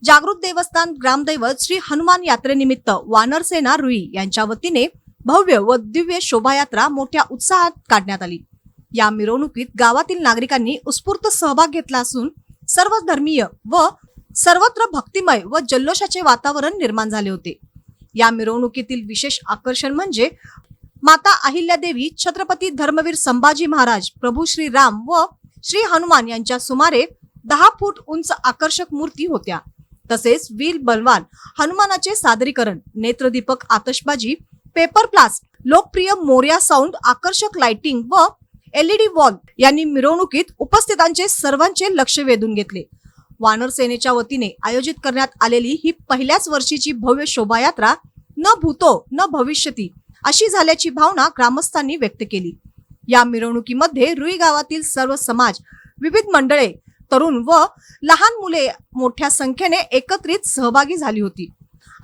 जागृत देवस्थान ग्रामदैवत श्री हनुमान यात्रेनिमित्त वानरसेना रुई यांच्या वतीने भव्य व दिव्य शोभायात्रा मोठ्या उत्साहात काढण्यात आली। या मिरवणुकीत गावातील नागरिकांनी उत्स्फूर्त सहभाग घेतला असून सर्व धर्मीय व सर्वत्र भक्तिमय व जल्लोषाचे वातावरण निर्माण झाले होते। या मिरवणुकीतील विशेष आकर्षण म्हणजे माता अहिल्यादेवी, छत्रपती धर्मवीर संभाजी महाराज, प्रभू श्री राम व श्री हनुमान यांच्या सुमारे 10 फूट उंच आकर्षक मूर्ती होत्या। तसेच वीर बलवान हनुमानाचे सादरीकरण, नेत्रदीपक आतषबाजी, पेपर प्लास्ट, लोकप्रिय मोरया साऊंड, आकर्षक लाइटिंग व LED वॉल यांनी मिरवणुकीत उपस्थितांचे सर्वांचे लक्ष वेधून घेतले। वानर सेनेच्या वतीने आयोजित करण्यात आलेली ही पहिल्याच वर्षीची भव्य शोभायात्रा न भूतो न भविष्यती अशी झाल्याची भावना ग्रामस्थांनी व्यक्त केली। या मिरवणुकीमध्ये रुई गावातील सर्व समाज, विविध मंडळे, तरुण व लहान मुले मोठ्या संख्येने एकत्रित सहभागी झाली होती।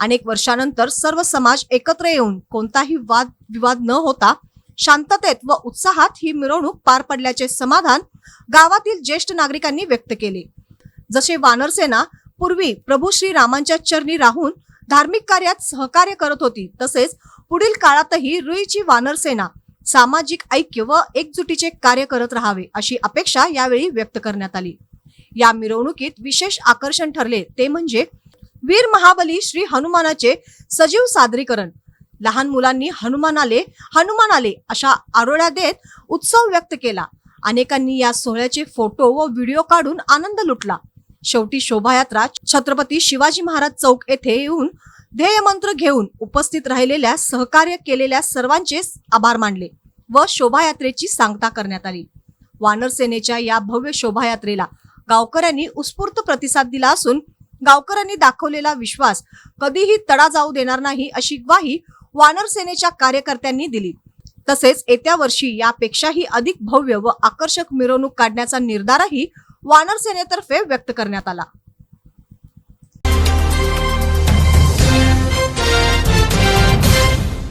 अनेक वर्षानंतर सर्व समाज एकत्र येऊन कोणताही वाद विवाद न होता शांततेत व उत्साहात ही मिरवणूक पार पडल्याचे समाधान गावातील ज्येष्ठ नागरिकांनी व्यक्त केले। जसे वानरसेना पूर्वी प्रभू श्री रामांच्या चरणी राहून धार्मिक कार्यात सहकार्य करत होती, तसेच पुढील काळातही रुईची वानरसेना सामाजिक ऐक्य व एकजुटीचे कार्य करत राहावे अशी अपेक्षा यावेळी व्यक्त करण्यात आली। या मिरवणुकीत विशेष आकर्षण ठरले ते म्हणजे वीर महाबली श्री हनुमानाचे सजीव सादरीकरण। लहान मुलांनी हनुमान आले अशा आरोळ्या देत उत्सव व्यक्त केला। अनेकांनी या सोहळ्याचे फोटो व व्हिडिओ काढून आनंद लुटला। शेवटी शोभायात्रा छत्रपती शिवाजी महाराज चौक येथे येऊन ध्येयमंत्र घेऊन उपस्थित राहिलेल्या सहकार्य केलेल्या सर्वांचे आभार मानले व शोभायात्रेची सांगता करण्यात आली। वानर सेनेच्या या भव्य शोभायात्रेला गावकऱ्यांनी उत्स्फूर्त प्रतिसाद दिला असून गावकऱ्यांनी दाखवलेला विश्वास कधीही तडा जाऊ देणार नाही अशी ग्वाही वानर सेनेच्या कार्यकर्त्यांनी दिली। तसेच येत्या वर्षी यापेक्षाही अधिक भव्य व आकर्षक मिरवणूक काढण्याचा निर्धारही वानर सेनेतर्फे व्यक्त करण्यात आला।